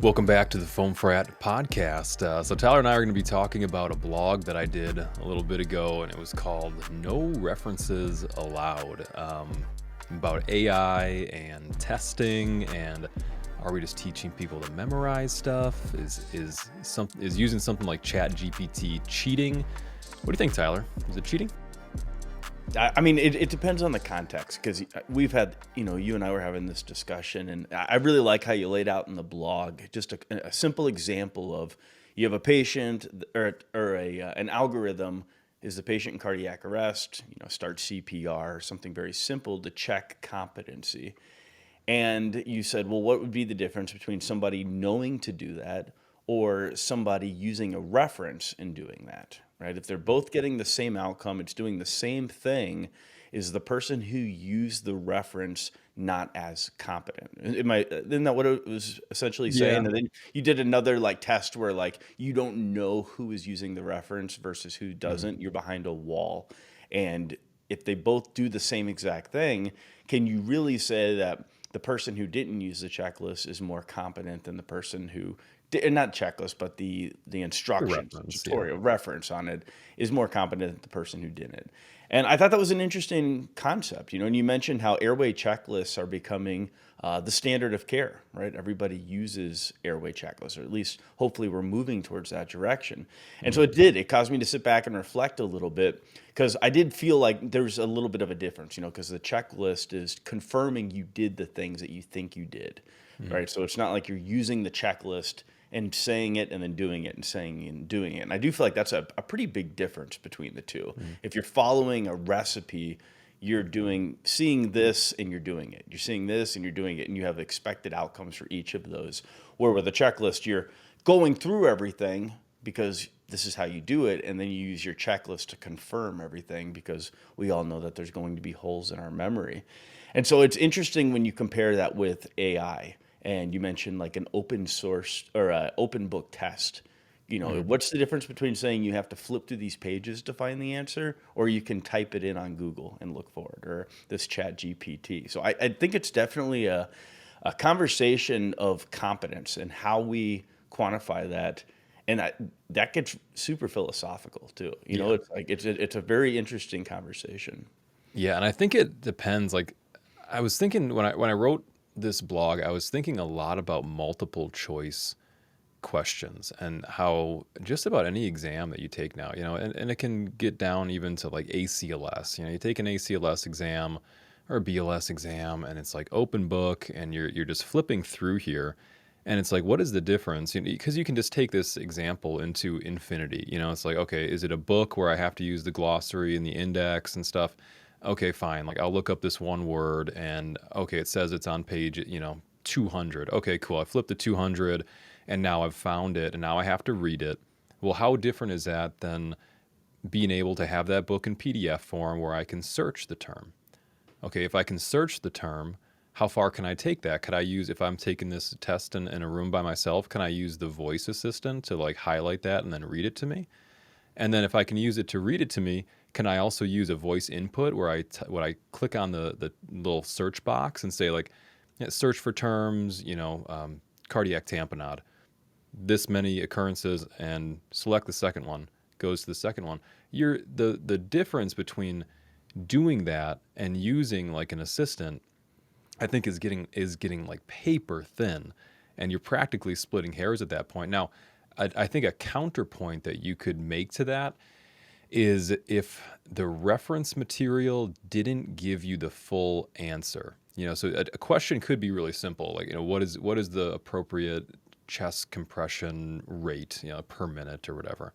Welcome back to the Foam Frat podcast. So Tyler and I are going to be talking about a blog that I did a little bit ago, and it was called "No References Allowed," about AI and testing, and are we just teaching people to memorize stuff? Is using something like Chat GPT cheating? What do you think, Tyler? Is it cheating? I mean, it depends on the context because we've had, you and I were having this discussion, and I really like how you laid out in the blog just a simple example of you have a patient an algorithm. Is the patient in cardiac arrest? Start CPR, something very simple to check competency. And you said, well, what would be the difference between somebody knowing to do that or somebody using a reference in doing that, right? If they're both getting the same outcome, it's doing the same thing, is the person who used the reference not as competent? Isn't that what it was essentially Yeah. saying? And then you did another test where you don't know who is using the reference versus who Mhm. doesn't. You're behind a wall. And if they both do the same exact thing, can you really say that the person who didn't use the checklist is more competent than the person who did, not checklist, but the The instructions, the reference, yeah. tutorial reference on it is more competent than the person who didn't. And I thought that was an interesting concept, and you mentioned how airway checklists are becoming the standard of care, right? Everybody uses airway checklists, or at least hopefully we're moving towards that direction. And so Mhm. it caused me to sit back and reflect a little bit because I did feel like there's a little bit of a difference, because the checklist is confirming you did the things that you think you did, Mhm. right? So it's not like you're using the checklist and saying it and then doing it and saying and doing it. And I do feel like that's a pretty big difference between the two. Mhm. If you're following a recipe, seeing this and you're doing it. You're seeing this and you're doing it, and you have expected outcomes for each of those. Where with a checklist, you're going through everything because this is how you do it, and then you use your checklist to confirm everything because we all know that there's going to be holes in our memory. And so it's interesting when you compare that with AI, and you mentioned like an open source or a open book test. Mhm. What's the difference between saying you have to flip through these pages to find the answer, or you can type it in on Google and look for it, or this Chat GPT? So I think it's definitely a conversation of competence and how we quantify that. And that gets super philosophical too. Yeah. It's like it's a very interesting conversation. Yeah, and I think it depends. Like, I was thinking when I wrote this blog, I was thinking a lot about multiple choice questions and how just about any exam that you take now, and it can get down even to like ACLS. You take an ACLS exam or a BLS exam, and it's like open book, and you're just flipping through here, and it's like, what is the difference? Because you can just take this example into infinity. It's like, okay, is it a book where I have to use the glossary and the index and stuff? Okay, fine. Like, I'll look up this one word, and okay, it says it's on page, 200. Okay, cool. I flipped to 200, and now I've found it, and now I have to read it. Well, how different is that than being able to have that book in PDF form where I can search the term? Okay, if I can search the term, how far can I take that? Could I use, if I'm taking this test in a room by myself, can I use the voice assistant to like highlight that and then read it to me? And then if I can use it to read it to me, can I also use a voice input where when I click on the little search box and say like, yeah, search for terms, cardiac tamponade, this many occurrences, and select the second one, goes to the second one. The difference between doing that and using like an assistant, I think is getting like paper thin, and you're practically splitting hairs at that point. Now, I think a counterpoint that you could make to that is if the reference material didn't give you the full answer. So a question could be really simple, like, what is the appropriate chest compression rate, per minute or whatever.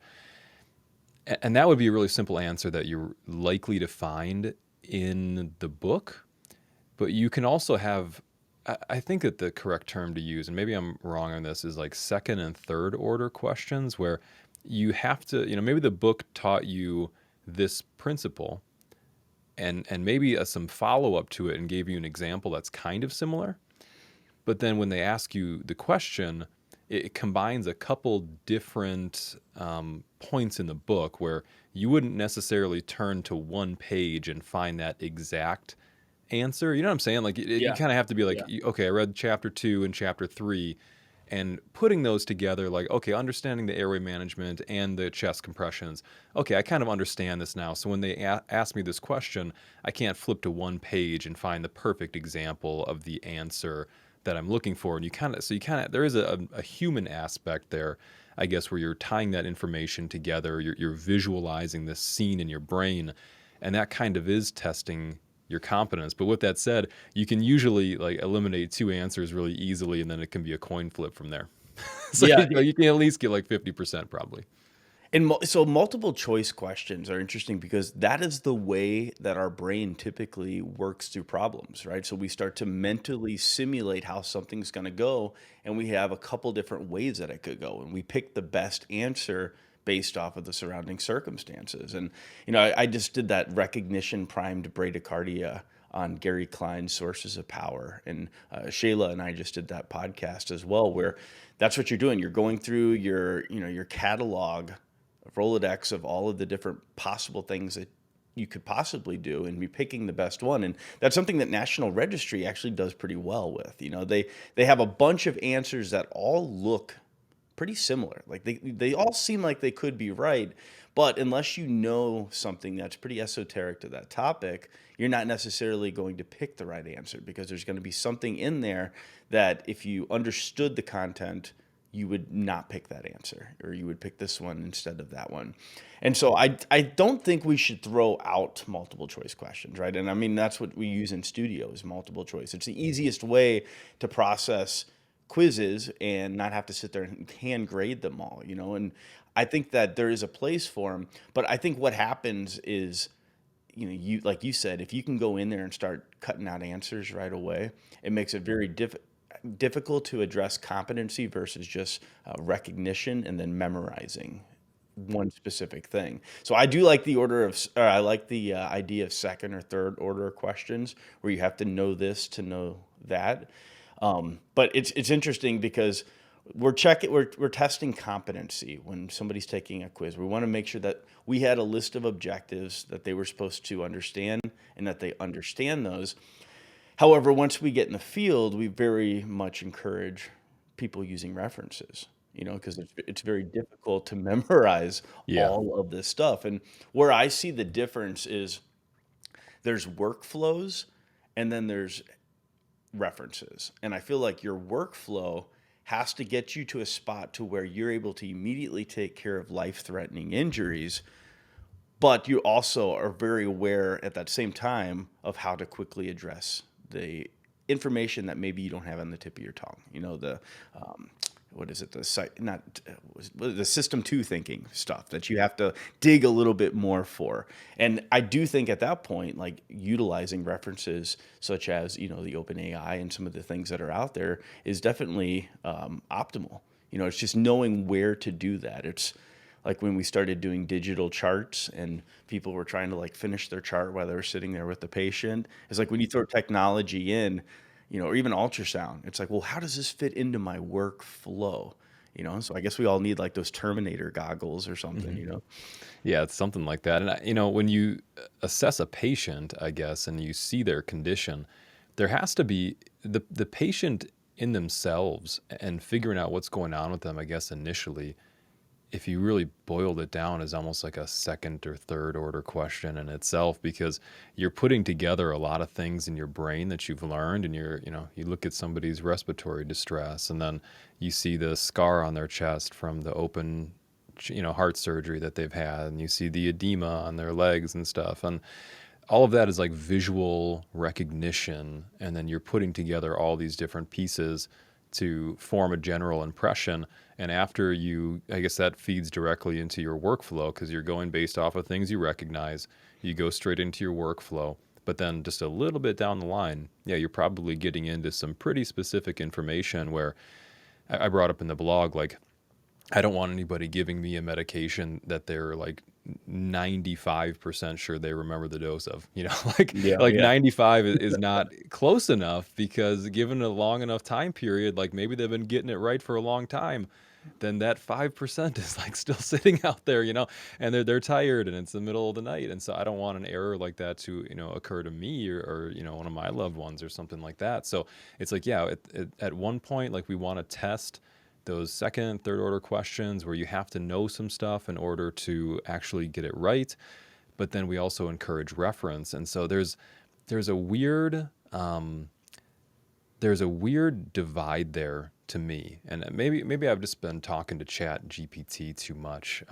And that would be a really simple answer that you're likely to find in the book. But you can also have, I think that the correct term to use, and maybe I'm wrong on this, is like second and third order questions where you have to, maybe the book taught you this principle, and maybe some follow up to it and gave you an example that's kind of similar. But then when they ask you the question, it combines a couple different points in the book where you wouldn't necessarily turn to one page and find that exact answer. You know what I'm saying? Like, you Yeah, kind of have to be like, yeah. okay, I read chapter 2 and chapter 3, and putting those together, like, okay, understanding the airway management and the chest compressions. Okay, I kind of understand this now. So when they ask me this question, I can't flip to one page and find the perfect example of the answer that I'm looking for. And there is a human aspect there, I guess, where you're tying that information together, you're visualizing this scene in your brain, and that kind of is testing your competence. But with that said, you can usually like eliminate two answers really easily, and then it can be a coin flip from there. So Yeah. you can at least get like 50% probably. And so multiple choice questions are interesting because that is the way that our brain typically works through problems, right? So we start to mentally simulate how something's going to go, and we have a couple different ways that it could go, and we pick the best answer based off of the surrounding circumstances. And I just did that recognition primed bradycardia on Gary Klein's Sources of Power, and Shayla and I just did that podcast as well, where that's what you're doing. You're going through your catalog Rolodex of all of the different possible things that you could possibly do and be picking the best one. And that's something that National Registry actually does pretty well with. They have a bunch of answers that all look pretty similar. Like they all seem like they could be right, but unless you know something that's pretty esoteric to that topic, you're not necessarily going to pick the right answer because there's going to be something in there that if you understood the content, you would not pick that answer, or you would pick this one instead of that one. And so I don't think we should throw out multiple choice questions, right? And I mean that's what we use in studio is multiple choice. It's the easiest way to process quizzes and not have to sit there and hand grade them all, and I think that there is a place for them, but I think what happens is, you like you said, if you can go in there and start cutting out answers right away, it makes it very difficult to address competency versus just recognition and then memorizing one specific thing. So I do like I like the idea of second or third order questions where you have to know this to know that. But it's interesting because we're testing competency when somebody's taking a quiz. We want to make sure that we had a list of objectives that they were supposed to understand and that they understand those. However, once we get in the field, we very much encourage people using references, because it's very difficult to memorize Yeah. all of this stuff. And where I see the difference is there's workflows and then there's references. And I feel like your workflow has to get you to a spot to where you're able to immediately take care of life-threatening injuries, but you also are very aware at that same time of how to quickly address the information that maybe you don't have on the tip of your tongue. Um, what is it? The site, not the system two thinking stuff that you have to dig a little bit more for. And I do think at that point, like utilizing references such as the Open AI and some of the things that are out there is definitely optimal. It's just knowing where to do that. It's like when we started doing digital charts and people were trying to like finish their chart while they were sitting there with the patient. It's like when you throw technology in, or even ultrasound, it's like, well, how does this fit into my workflow? So I guess we all need like those Terminator goggles or something, Hmm. Yeah, it's something like that. And when you assess a patient, I guess, and you see their condition, there has to be the patient in themselves and figuring out what's going on with them, I guess, initially, if you really boiled it down, is almost like a second or third order question in itself, because you're putting together a lot of things in your brain that you've learned, and you look at somebody's respiratory distress, and then you see the scar on their chest from the open heart surgery that they've had, and you see the edema on their legs and stuff, and all of that is like visual recognition, and then you're putting together all these different pieces to form a general impression. And after I guess that feeds directly into your workflow, because you're going based off of things you recognize. You go straight into your workflow. But then just a little bit down the line, yeah, you're probably getting into some pretty specific information where I brought up in the blog, like, I don't want anybody giving me a medication that they're like 95% sure they remember the dose of, Yeah, like yeah. 95 is not close enough, because given a long enough time period, like maybe they've been getting it right for a long time, then that 5% is like still sitting out there, and they're tired and it's the middle of the night. And so I don't want an error like that to, occur to me, or one of my loved ones or something like that. So it's like, yeah, at one point, like we want to test those second, third order questions where you have to know some stuff in order to actually get it right. But then we also encourage reference. And so there's a weird there's a weird divide there to me. And maybe I've just been talking to Chat GPT too much.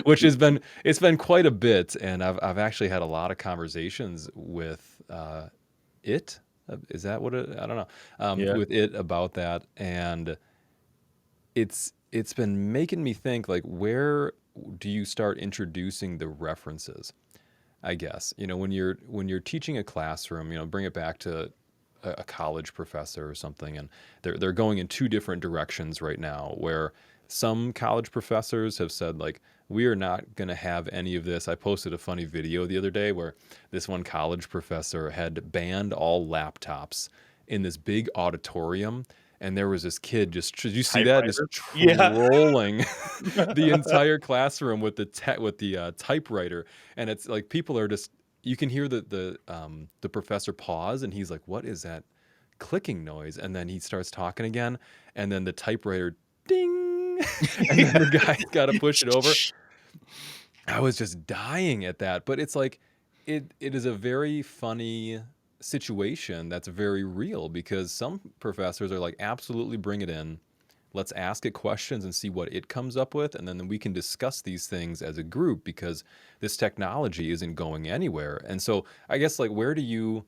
Which has been it's been quite a bit, and I've actually had a lot of conversations with it. Is that what it? I don't know. Yeah. With it about that, and it's been making me think like, where do you start introducing the references? I guess when you're teaching a classroom, bring it back to a college professor or something, and they're going in two different directions right now. Where some college professors have said like, we are not going to have any of this. I posted a funny video the other day where this one college professor had banned all laptops in this big auditorium. And there was this kid just, did you see that? Just Typewriter. Yeah. trolling the entire classroom with the typewriter. And it's like people are just, you can hear the professor pause, and he's like, "What is that clicking noise?" And then he starts talking again, and then the typewriter ding, and then the guy's got to push it over. I was just dying at that, but it's like it is a very funny situation that's very real, because some professors are like, absolutely bring it in. Let's ask it questions and see what it comes up with, and then we can discuss these things as a group, because this technology isn't going anywhere. And so I guess like, where do you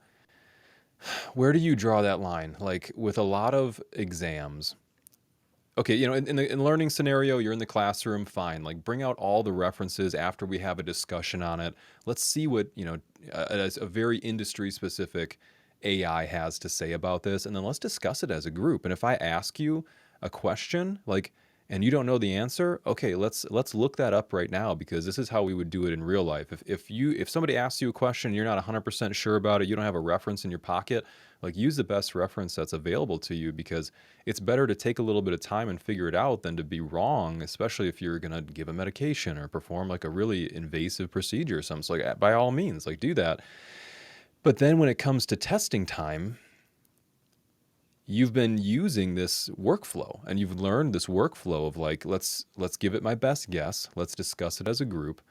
draw that line? Like with a lot of exams, okay, in the learning scenario, you're in the classroom, fine. Like bring out all the references after we have a discussion on it. Let's see what, a very industry specific AI has to say about this, and then let's discuss it as a group. And if I ask you a question, like, and you don't know the answer, okay, let's look that up right now, because this is how we would do it in real life. If somebody asks you a question, you're not 100% sure about it, you don't have a reference in your pocket, like use the best reference that's available to you, because it's better to take a little bit of time and figure it out than to be wrong, especially if you're going to give a medication or perform like a really invasive procedure or something. So like, by all means, like do that. But then when it comes to testing time, you've been using this workflow, and you've learned this workflow of like, let's give it my best guess. Let's discuss it as a group.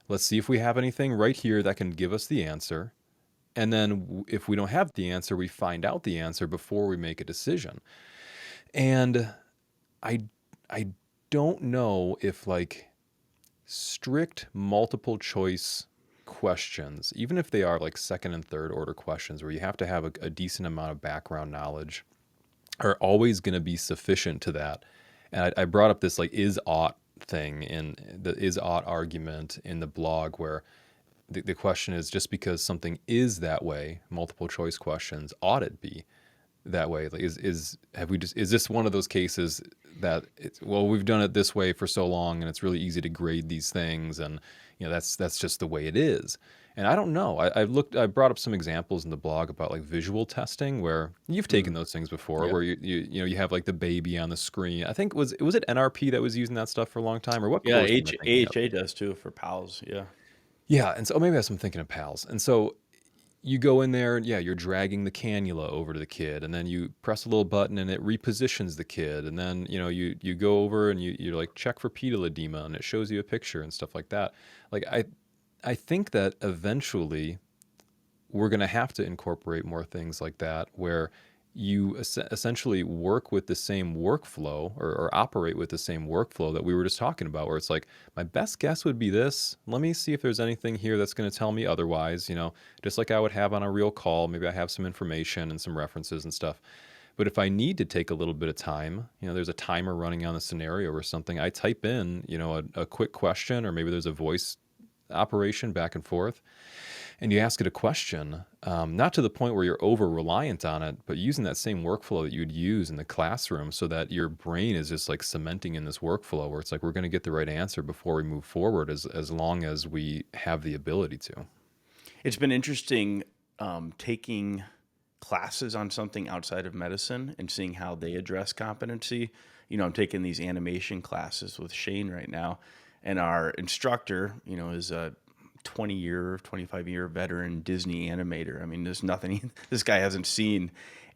Let's see if we have anything right here that can give us the answer. And then if we don't have the answer, we find out the answer before we make a decision. And I I don't know if like strict multiple choice questions, even if they are like second and third order questions where you have to have a decent amount of background knowledge, are always going to be sufficient to that. And I brought up this like is ought thing in the is ought argument in the blog, where the question is, just because something is that way, multiple choice questions, ought it be that way? Like is this one of those cases that well, we've done it this way for so long and it's really easy to grade these things, and that's just the way it is. And I don't know. I brought up some examples in the blog about like visual testing, where you've taken Mm, those things before, yep. where you have like the baby on the screen. I think was it NRP that was using that stuff for a long time, or what Yeah, course am I thinking of? AHA does too for PALS. Yeah. Yeah, and so maybe I'm thinking of PALS. And so you go in there and yeah, you're dragging the cannula over to the kid, and then you press a little button and it repositions the kid, and then you go over and you like check for pedal edema, and it shows you a picture and stuff like that. Like I think that eventually we're going to have to incorporate more things like that, where you essentially work with the same workflow, or operate with the same workflow that we were just talking about, where it's like, my best guess would be this. Let me see if there's anything here that's going to tell me otherwise, just like I would have on a real call. Maybe I have some information and some references and stuff. But if I need to take a little bit of time, there's a timer running on the scenario or something, I type in, a quick question, or maybe there's a voice operation back and forth, and you ask it a question, not to the point where you're over reliant on it, but using that same workflow that you'd use in the classroom, so that your brain is just like cementing in this workflow where it's like, we're going to get the right answer before we move forward, as long as we have the ability to. It's been interesting taking classes on something outside of medicine and seeing how they address competency. I'm taking these animation classes with Shane right now, and our instructor, is a 25-year veteran Disney animator. I mean, there's nothing this guy hasn't seen.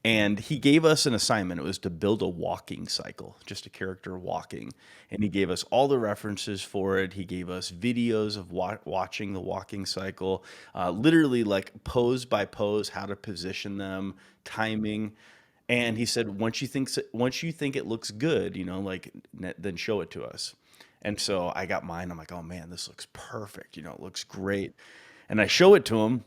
And he gave us an assignment. It was to build a walking cycle, just a character walking. And he gave us all the references for it. He gave us videos of watching the walking cycle, literally like pose by pose, how to position them, timing. And he said, once you think it looks good, like then show it to us. And so I got mine. I'm like, oh man, this looks perfect. It looks great. And I show it to him,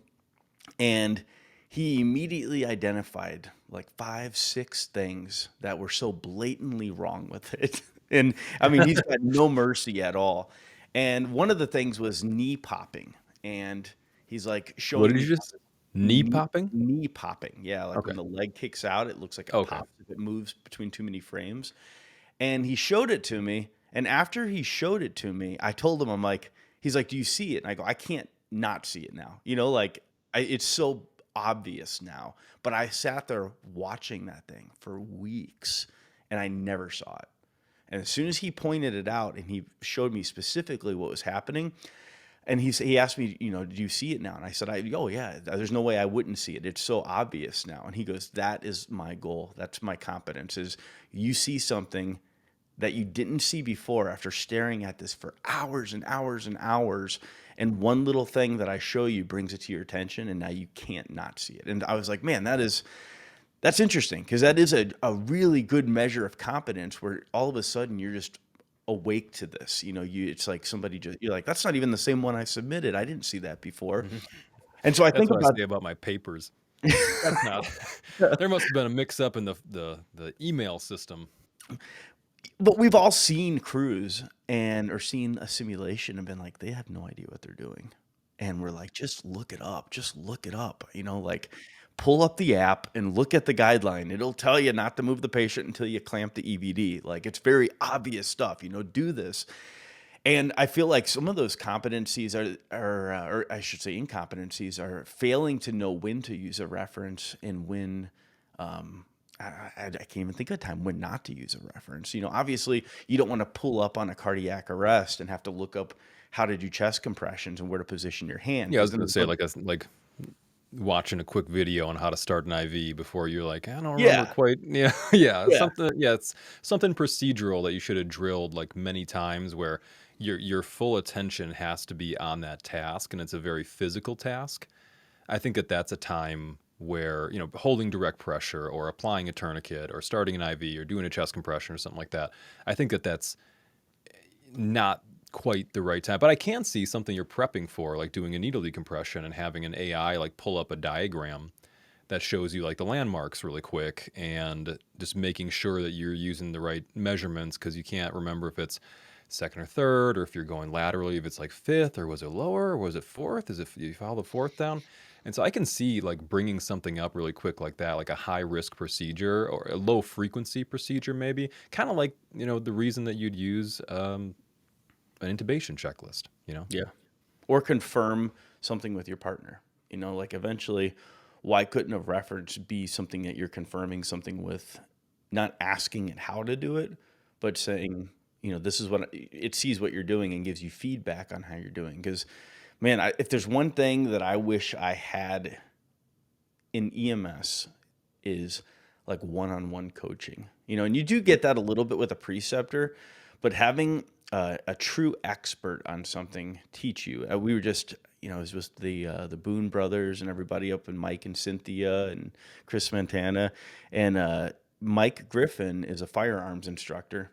and he immediately identified like 5, 6 things that were so blatantly wrong with it. And I mean, he's got no mercy at all. And one of the things was knee popping. And he's like What showing did me you how just knee knee, popping? knee popping. Yeah, like Okay. when the leg kicks out, it looks like it Okay. pops if it moves between too many frames. And he showed it to me. And after he showed it to me, I told him, I'm like, he's like, do you see it? And I go, I can't not see it now. Like it's so obvious now. But I sat there watching that thing for weeks and I never saw it. And as soon as he pointed it out and he showed me specifically what was happening, and he asked me, do you see it now? And I said, oh yeah, there's no way I wouldn't see it. It's so obvious now. And he goes, that is my goal. That's my competence is you see something that you didn't see before after staring at this for hours and hours and hours. And one little thing that I show you brings it to your attention and now you can't not see it. And I was like, man, that's interesting because that is a really good measure of competence where all of a sudden you're just awake to this. It's like you're like, that's not even the same one I submitted. I didn't see that before. Mhm. And so I That's think what I about, say about my papers. That's not. There must have been a mix up in the email system. but we've all seen crews or seen a simulation and been like, they have no idea what they're doing. And we're like, just look it up. Just look it up. Like pull up the app and look at the guideline. It'll tell you not to move the patient until you clamp the EVD. Like it's very obvious stuff, do this. And I feel like some of those competencies or I should say incompetencies are failing to know when to use a reference and when, I can't even think of a time when not to use a reference. Obviously you don't want to pull up on a cardiac arrest and have to look up how to do chest compressions and where to position your hand Yeah, I was because gonna say like watching a quick video on how to start an IV before you're like, I don't remember yeah, quite. Yeah, yeah, yeah, something. Yeah, it's something procedural that you should have drilled like many times, where your full attention has to be on that task, and it's a very physical task. I think that that's a time where holding direct pressure or applying a tourniquet or starting an IV or doing a chest compression or something like that. I think that that's not quite the right time. But I can see something you're prepping for, like doing a needle decompression and having an AI like pull up a diagram that shows you like the landmarks really quick and just making sure that you're using the right measurements because you can't remember if it's second or third or if you're going laterally, if it's like fifth or was it lower or was it fourth? Is it you follow the fourth down? And so I can see like bringing something up really quick like that, like a high risk procedure or a low frequency procedure, maybe kind of like, the reason that you'd use an intubation checklist. yeah. Or confirm something with your partner. Like eventually, why couldn't a reference be something that you're confirming something with, not asking it how to do it, but saying, this is what it sees what you're doing and gives you feedback on how you're doing. Because, man, if there's one thing that I wish I had in EMS is like one-on-one coaching. And you do get that a little bit with a preceptor, but having a true expert on something teach you. We were just, it was just the Boone brothers and everybody up in Mike and Cynthia and Chris Montana, and Mike Griffin is a firearms instructor,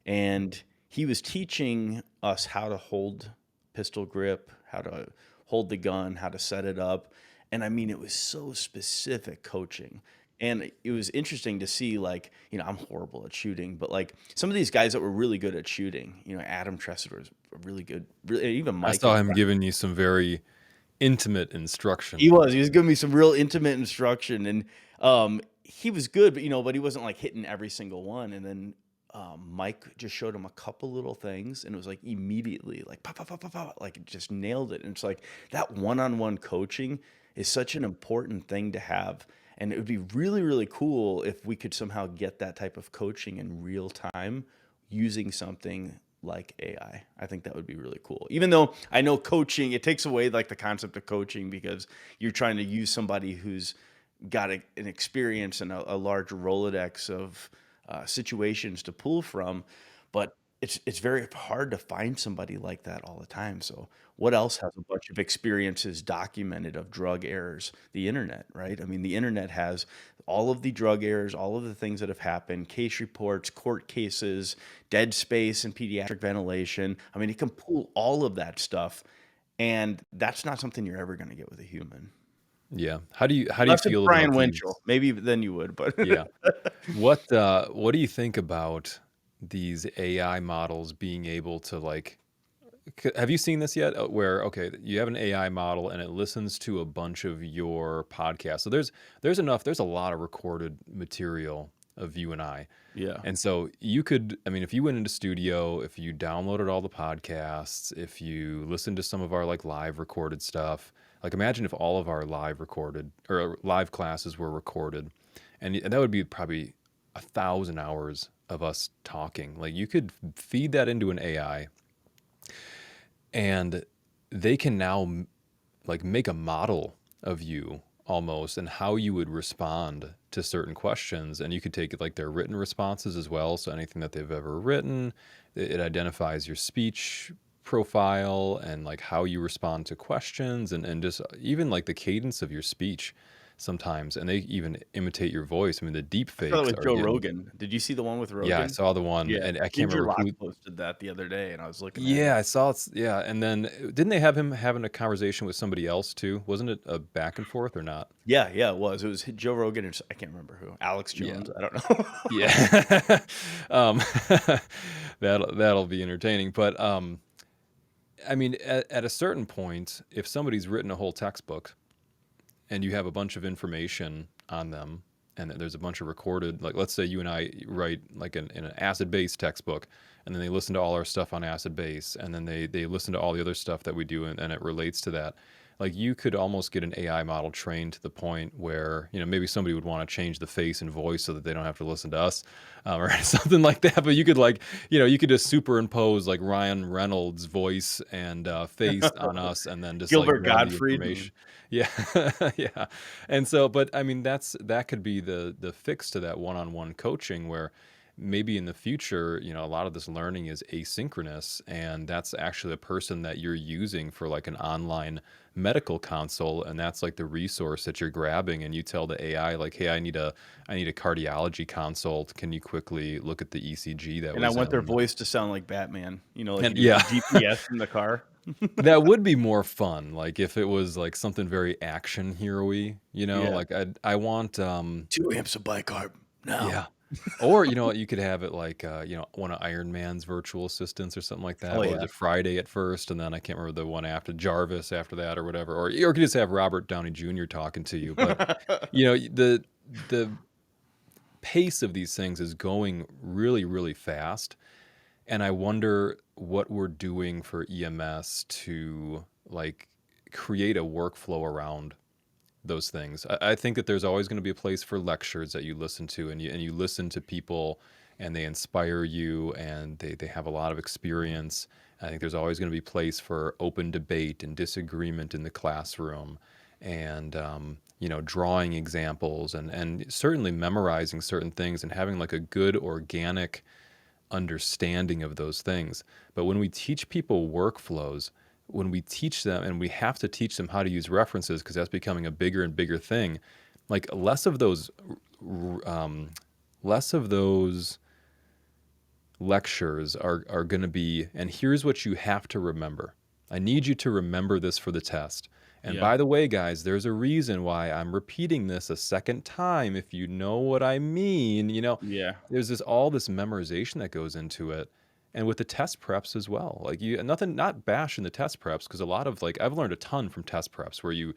and he was teaching us how to hold pistol grip, how to hold the gun, how to set it up. And I mean, it was so specific coaching. And it was interesting to see, like, I'm horrible at shooting, but like some of these guys that were really good at shooting, Adam Tressler was really good. Really, even I Mike. saw him giving you some very intimate instruction. He was giving me some real intimate instruction, and he was good, but he wasn't like hitting every single one. And then Mike just showed him a couple little things, and it was like immediately like pop, pop, pop, pop, pop, like it just nailed it. And it's like that one-on-one coaching is such an important thing to have, and it would be really, really cool if we could somehow get that type of coaching in real time using something like AI. I think that would be really cool. Even though I know coaching, it takes away like the concept of coaching because you're trying to use somebody who's got an experience and a large Rolodex of situations to pull from, but it's very hard to find somebody like that all the time. So, what else has a bunch of experiences documented of drug errors? The internet, right? I mean, the internet has all of the drug errors, all of the things that have happened, case reports, court cases, dead space and pediatric ventilation. I mean, it can pull all of that stuff, and that's not something you're ever going to get with a human. Yeah. How do you Unless it's feel Brian about Winchell, these? maybe then you would, but Yeah. What do you think about these AI models being able to like have you seen this yet? Where okay, you have an AI model and it listens to a bunch of your podcasts. So there's a lot of recorded material of you and I. yeah. And so you could, I mean, if you went into studio, if you downloaded all the podcasts, if you listened to some of our like live recorded stuff, like imagine if all of our live recorded or live classes were recorded, and that would be probably 1,000 hours of us talking. Like you could feed that into an AI, and they can now like make a model of you almost and how you would respond to certain questions, and you could take like their written responses as well, so anything that they've ever written, it identifies your speech profile and like how you respond to questions, and just even like the cadence of your speech sometimes, and they even imitate your voice. I mean, the deep I saw that fakes with are Joe getting. Rogan. Did you see the one with Yeah, I Rogan? saw the one, Yeah, and I can't Ginger remember Locke who. posted that the other day, and I was looking at Yeah, it. I saw it. Yeah, and then didn't they have him having a conversation with somebody else too? Wasn't it a back and forth or not? Yeah, yeah, it was. It was Joe Rogan and I can't remember who. Alex Yeah, Jones. I don't know. yeah. um, that'll be entertaining. But I mean, at a certain point, if somebody's written a whole textbook and you have a bunch of information on them, and there's a bunch of recorded, like let's say you and I write like in an acid base textbook, and then they listen to all our stuff on acid base, and then they listen to all the other stuff that we do, and it relates to that. Like you could almost get an AI model trained to the point where maybe somebody would want to change the face and voice so that they don't have to listen to us, or something like that. But you could like you could just superimpose like Ryan Reynolds' voice and face on us, and then just like Gilbert run the Gottfried. Mm. information. Yeah, yeah. And so, but I mean, that could be the fix to that one-on-one coaching where maybe in the future, a lot of this learning is asynchronous, and that's actually a person that you're using for like an online medical console, and that's like the resource that you're grabbing, and you tell the AI like, "Hey, I need a cardiology consult. Can you quickly look at the ECG that And I was want their in?" voice to sound like Batman, like you And do with yeah, the GPS in the car. that would be more fun, like, if it was, like, something very action hero-y, Yeah. like, I want, 2 amps of bicarb now. yeah. Or, what, you could have it like, one of Iron Man's virtual assistants or something like that. Oh, What was yeah. it, Friday at first, and then I can't remember the one after, Jarvis after that or whatever, or you could just have Robert Downey Jr. talking to you, but, the pace of these things is going really, really fast, and I wonder what we're doing for EMS to like create a workflow around those things. I think that there's always going to be a place for lectures that you listen to, and you listen to people and they inspire you and they have a lot of experience. I think there's always going to be place for open debate and disagreement in the classroom, and drawing examples, and certainly memorizing certain things and having like a good organic understanding of those things. But when we teach people workflows, when we teach them, and we have to teach them how to use references because that's becoming a bigger and bigger thing, like less of those lectures are going to be, and here's what you have to remember. I need you to remember this for the test. And Yeah. by the way, guys, there's a reason why I'm repeating this a second time. If you know what I mean, Yeah. there's all this memorization that goes into it. And with the test preps as well. Like nothing, not bashing the test preps, because a lot of like I've learned a ton from test preps where you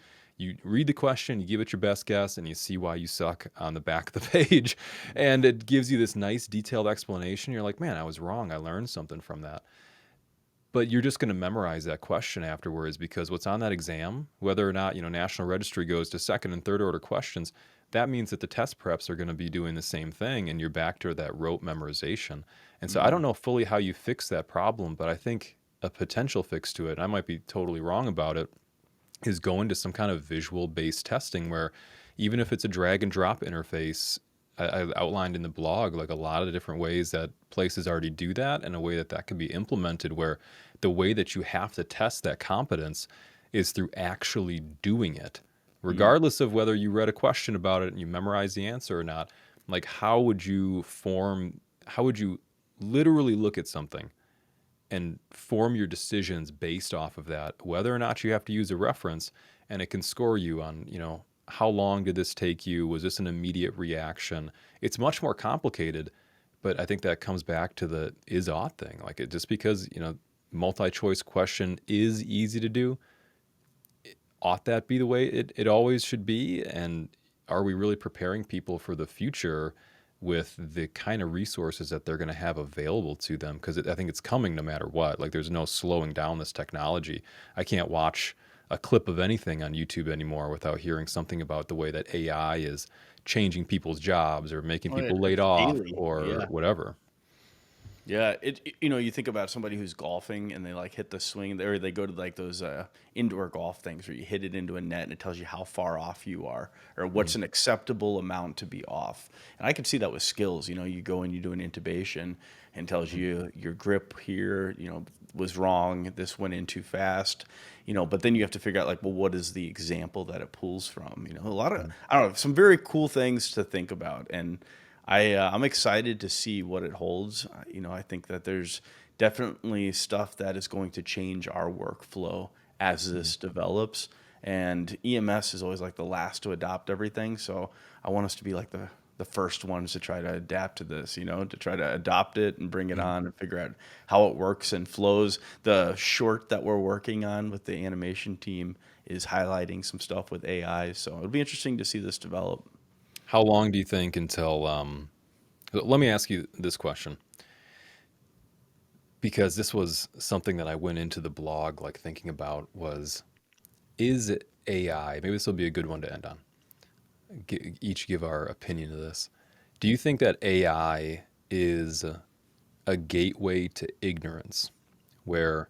read the question, you give it your best guess, and you see why you suck on the back of the page. And it gives you this nice detailed explanation. You're like, man, I was wrong. I learned something from that. But you're just going to memorize that question afterwards, because what's on that exam, whether or not, National Registry goes to second and third order questions, that means that the test preps are going to be doing the same thing, and you're back to that rote memorization. And so I Mhm. don't know fully how you fix that problem, but I think a potential fix to it, and I might be totally wrong about it, is go into some kind of visual based testing where even if it's a drag and drop interface. I outlined in the blog like a lot of different ways that places already do that, and a way that that can be implemented, where the way that you have to test that competence is through actually doing it, Mm. regardless of whether you read a question about it and you memorize the answer or not. Like, how would you literally look at something and form your decisions based off of that, whether or not you have to use a reference, and it can score you on, how long did this take you? Was this an immediate reaction? It's much more complicated, but I think that comes back to the is ought thing. Like, just because, multi-choice question is easy to do, ought that be the way it always should be? And are we really preparing people for the future with the kind of resources that they're going to have available to them? Because I think it's coming no matter what. Like, there's no slowing down this technology. I can't watch a clip of anything on YouTube anymore without hearing something about the way that AI is changing people's jobs or making Oh, yeah, people laid it's off daily. or Yeah. whatever. Yeah, you think about somebody who's golfing and they like hit the swing, or they go to like those indoor golf things where you hit it into a net and it tells you how far off you are, or what's Mhm. an acceptable amount to be off. And I can see that with skills. You go and you do an intubation and tells Mhm. you your grip here, was wrong. This went in too fast. But then you have to figure out like, well, what is the example that it pulls from? A lot of, Mhm. I don't know, some very cool things to think about. And I'm excited to see what it holds. I think that there's definitely stuff that is going to change our workflow as Mhm. this develops. And EMS is always like the last to adopt everything. So I want us to be like the first ones to try to adapt to this, to try to adopt it and bring it Mhm. on and figure out how it works and flows. The short that we're working on with the animation team is highlighting some stuff with AI. So it'll be interesting to see this develop. How long do you think until let me ask you this question, because this was something that I went into the blog like thinking about, was, is AI, maybe this will be a good one to end on, each give our opinion of this. Do you think that AI is a gateway to ignorance, where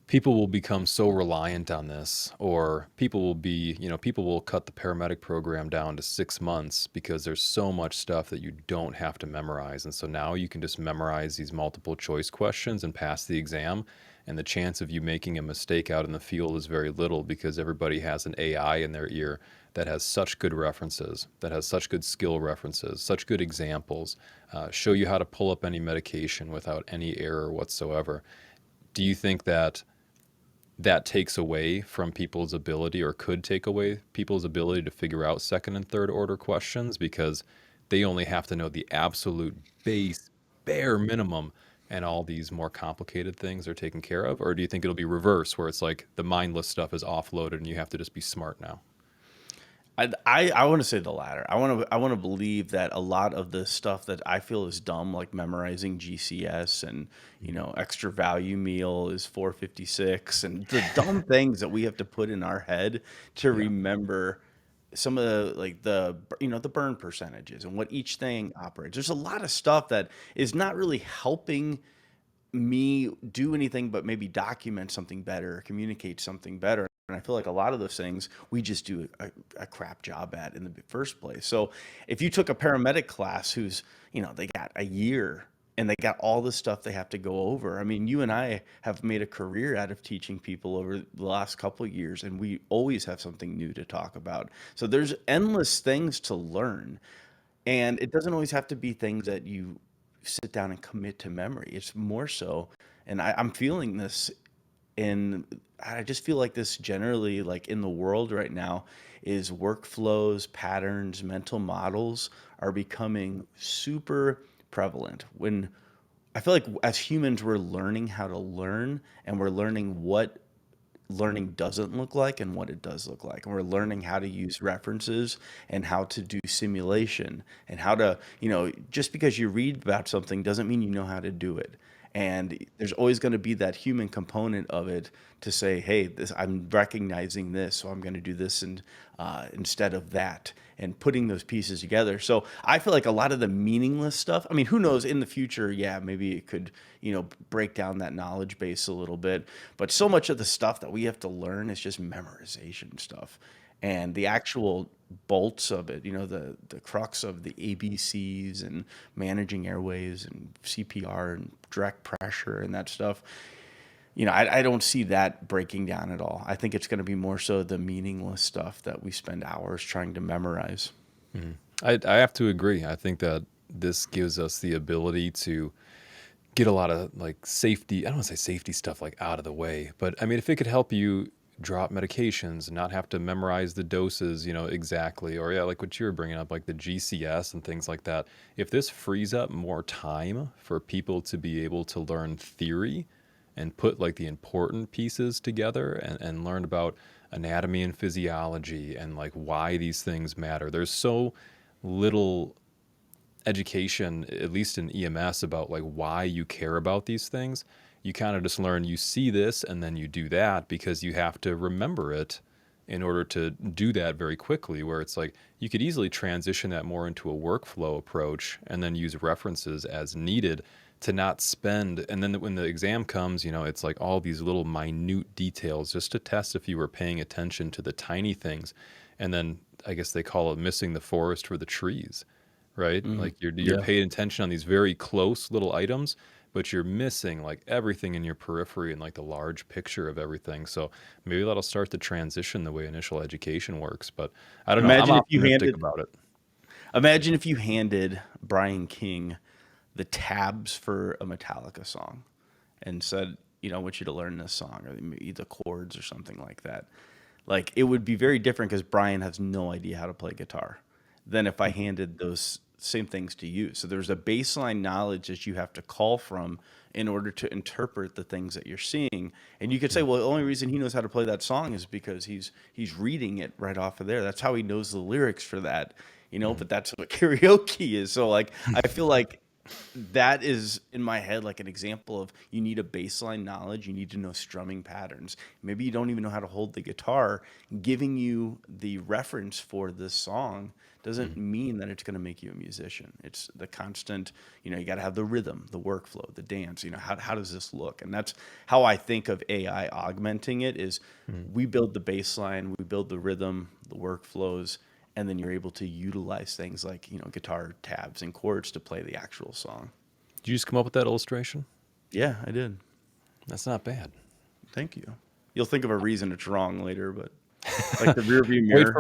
people will become so reliant on this, or people will cut the paramedic program down to 6 months because there's so much stuff that you don't have to memorize. And so now you can just memorize these multiple choice questions and pass the exam. And the chance of you making a mistake out in the field is very little, because everybody has an AI in their ear that has such good references, that has such good skill references, such good examples, show you how to pull up any medication without any error whatsoever. Do you think that that takes away from people's ability, or could take away people's ability to figure out second and third order questions, because they only have to know the absolute bare minimum, and all these more complicated things are taken care of? Or do you think it'll be reverse, where it's like the mindless stuff is offloaded and you have to just be smart now? I want to say the latter. I want to believe that a lot of the stuff that I feel is dumb, like memorizing GCS and extra value meal is 456, and the dumb things that we have to put in our head to Yeah. remember some of the like the burn percentages and what each thing operates. There's a lot of stuff that is not really helping me do anything but maybe document something better, communicate something better. And I feel like a lot of those things we just do a crap job at in the first place. So if you took a paramedic class who's, they got a year and they got all the stuff they have to go over. I mean, you and I have made a career out of teaching people over the last couple of years, and we always have something new to talk about. So there's endless things to learn. And it doesn't always have to be things that you sit down and commit to memory. It's more so, and I'm feeling this in, I just feel like this generally, like in the world right now, is workflows, patterns, mental models are becoming super prevalent. When I feel like as humans, we're learning how to learn, and we're learning what learning doesn't look like and what it does look like. And we're learning how to use references and how to do simulation and how to, just because you read about something doesn't mean you know how to do it. And there's always going to be that human component of it to say, hey, this I'm recognizing this, so I'm going to do this and instead of that, and putting those pieces together. So I feel like a lot of the meaningless stuff. I mean, who knows in the future? Yeah, maybe it could break down that knowledge base a little bit. But so much of the stuff that we have to learn is just memorization stuff. and the actual bolts of it, the crux of the ABCs and managing airways and CPR and direct pressure and that stuff. I don't see that breaking down at all. I think it's going to be more so the meaningless stuff that we spend hours trying to memorize. I have to agree. I think that this gives us the ability to get a lot of like safety. I don't want to say safety stuff like out of the way, but I mean, if it could help you drop medications and not have to memorize the doses, exactly, or yeah, like what you were bringing up, like the GCS and things like that. If this frees up more time for people to be able to learn theory and put like the important pieces together and learn about anatomy and physiology and like why these things matter. There's so little education, at least in EMS, about like why you care about these things. You kind of just learn you see this and then you do that because you have to remember it in order to do that very quickly, where it's like you could easily transition that more into a workflow approach and then use references as needed to not spend. And then when the exam comes, it's like all these little minute details just to test if you were paying attention to the tiny things. And then I guess they call it missing the forest for the trees, right? Mhm. Like you're Yeah. paying attention on these very close little items, but you're missing like everything in your periphery and like the large picture of everything. So maybe that'll start to transition the way initial education works. But I don't know. I'm Imagine if you optimistic handed about it. Imagine if you handed Brian King the tabs for a Metallica song and said, I want you to learn this song or maybe the chords or something like that. Like it would be very different because Brian has no idea how to play guitar than if I handed those same things to you. So there's a baseline knowledge that you have to call from in order to interpret the things that you're seeing. And you could say, well, the only reason he knows how to play that song is because he's reading it right off of there. That's how he knows the lyrics for that, Mhm. but that's what karaoke is. So like I feel like that is in my head like an example of you need a baseline knowledge. You need to know strumming patterns. Maybe you don't even know how to hold the guitar. Giving you the reference for this song doesn't Mhm. mean that it's going to make you a musician. It's the constant, you got to have the rhythm, the workflow, the dance, how does this look? And that's how I think of AI augmenting it is Mhm. we build the baseline, we build the rhythm, the workflows, and then you're able to utilize things like guitar tabs and chords to play the actual song. Did you just come up with that illustration? Yeah, I did. That's not bad. Thank you. You'll think of a reason it's wrong later, but like the rear view Wait mirror,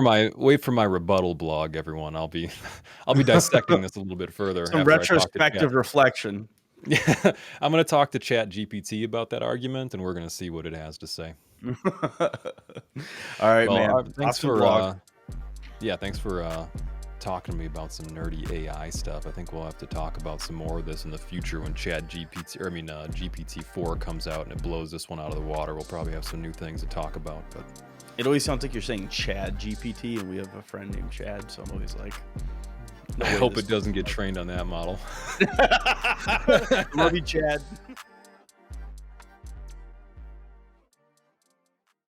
for my rebuttal blog, everyone. I'll be I'll be dissecting this a little bit further some after I talk to Chat. retrospective reflection. Yeah, I'm gonna talk to Chat GPT about that argument, and we're gonna see what it has to say. All right, Well, man. thanks Awesome for blog. thanks for talking to me about some nerdy AI stuff. I think we'll have to talk about some more of this in the future when Chat GPT, or I mean GPT-4 comes out and it blows this one out of the water. We'll probably have some new things to talk about. But It always sounds like you're saying Chad GPT, and we have a friend named Chad, so I'm always like, no I way hope this it doesn't get trained on that model. love you, Chad.